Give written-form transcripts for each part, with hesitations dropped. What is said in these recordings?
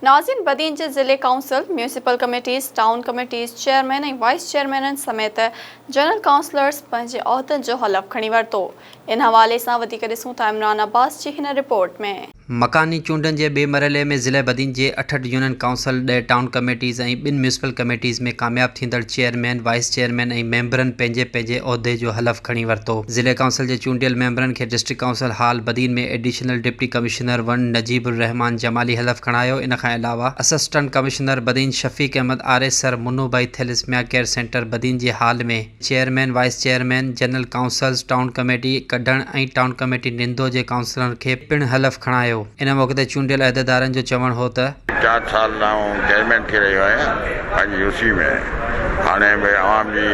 नाज़रीन, बदीन जे ज़िले council, municipal committees, town committees, chairman ऐं वाइस चेयरमैननि समेत जनरल काउंसलर्स पंहिंजे उहिदनि जो हलफ़ खणी वरितो। इन हवाले सां वधीक ॾिसूं था इमरान अब्बास जी हिन रिपोर्ट में। मकानी चूंडनि जे ॿिए मरहले में ज़िले बदीन जे 8 यूनियन काउंसिल, 10 टाउन कमेटीज़ ऐं 2 म्यूनिसिपल कमेटीज़ में कामयाब थींदड़ चेयरमैन, वाइस चेयरमैन ऐं मेंबरनि पंहिंजे उहिदे जो हलफ़ खणी वरितो। ज़िले काउंसिल जे चूंडियल मेंबरनि खे डिस्ट्रिक्ट काउंसिल हाल बदीन में एडिशनल डिप्टी कमिश्नर 1 नजीबुर रहमान जमाली हलफ़ खणायो। इन खां अलावा असिस्टेंट कमिश्नर बदीन शफ़ीक अहमद आरे सर मुन्नू भाई थैलेसीमिया केयर सेंटर बदीन जे हाल में chairman, vice chairman, general councils, town committee कढण ऐं टाउन कमेटी निंदो जे काउंसलरनि खे पिणु हलफ़ खणायो। इन मौक़े ते चूंडियल अहदेदारनि जो चवणु हो त 4 साल चेयरमैन थी रहियो आहियां पंहिंजी यूसी में। हाणे बि आवाम जी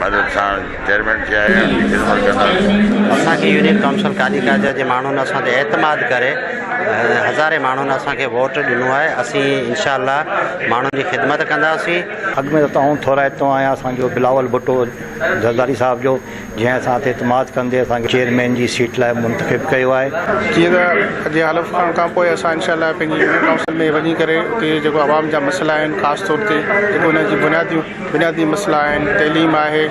मदद सां चेयरमैन थी आहियां, ख़िदमत कंदासीं। असांखे यूनियन काउंसिल कालीकाज जे माण्हुनि असां ते एतमाद करे हज़ारे माण्हुनि असांखे वोट ॾिनो आहे। असीं इंशाअल्लाह माण्हुनि जी ख़िदमत कंदासीं। अॻ में त आउं थोराइतो आहियां असांजो बिलावल भुट्टो जरदारी साहब जो, जंहिं असां ते एतमाद कंदे असांखे चेयरमैन जी सीट लाइ मुंतखब कयो आहे। जीअं त अॼु हलफ़ खणण खां पोइ असां इंशाअल्लाह पंहिंजी यूनियन काउंसिल में वञी करे उते जेको आवाम जा मसइला आहिनि, ख़ासि तौर ते जेको उन जी बुनियादी मसइला आहिनि, तइलीम आहे,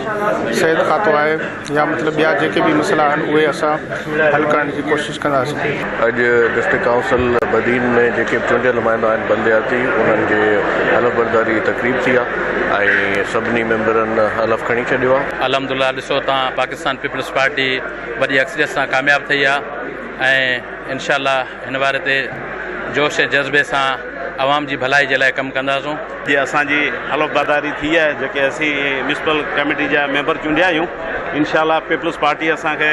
सिहत खातो आहे, या मतिलबु ॿिया जेके बि मसइला आहिनि उहे असां हल करण जी कोशिशि कंदासीं। अॼु डिस्ट्रिक्ट काउंसिल बदीन में जेके चूंडियल नुमाइंदा आहिनि बंदियाती, उन्हनि जे हलफ़ बरदारी तक़रीब थी आहे ऐं सभिनी मेंबरनि हलफ़ खणी छॾियो आहे। अल्हम्दुलिल्लाह ॾिसो तव्हां, पाकिस्तान पीपल्स पार्टी वॾी अक्सरियत सां कामयाबु थी आहे ऐं इंशाअल्लाह हिन बारे ते जोश ऐं जज़्बे सां आवाम जी भलाई जे लाइ कमु कंदासूं। जी असांजी हलफ़ बरदारी थी आहे, जेके असीं म्यूनिसिपल कमेटी जा मेंबर चूंडिया आहियूं। इंशाअल्लाह पीपल्स पार्टी असांखे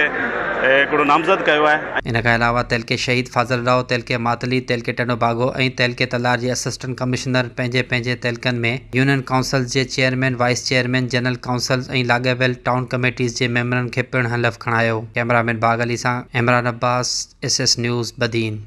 हिकिड़ो नामज़द कयो आहे। इन खां अलावा तहलके शहीद फाज़ल राव, तहलके मातली, तहलके टनो बागो ऐं तहलके तलार जे असिस्टेंट कमिश्नर पंहिंजे तहलकनि में यूनियन काउंसिल जे chairman, vice chairman, general council ऐं लाॻापियल टाउन कमेटीज़ जे मेंबरनि खे पिणु हलफ़ खणायो। कैमरामैन बाग़ अली सां इमरान अब्बास, SS न्यूज़ बदीन।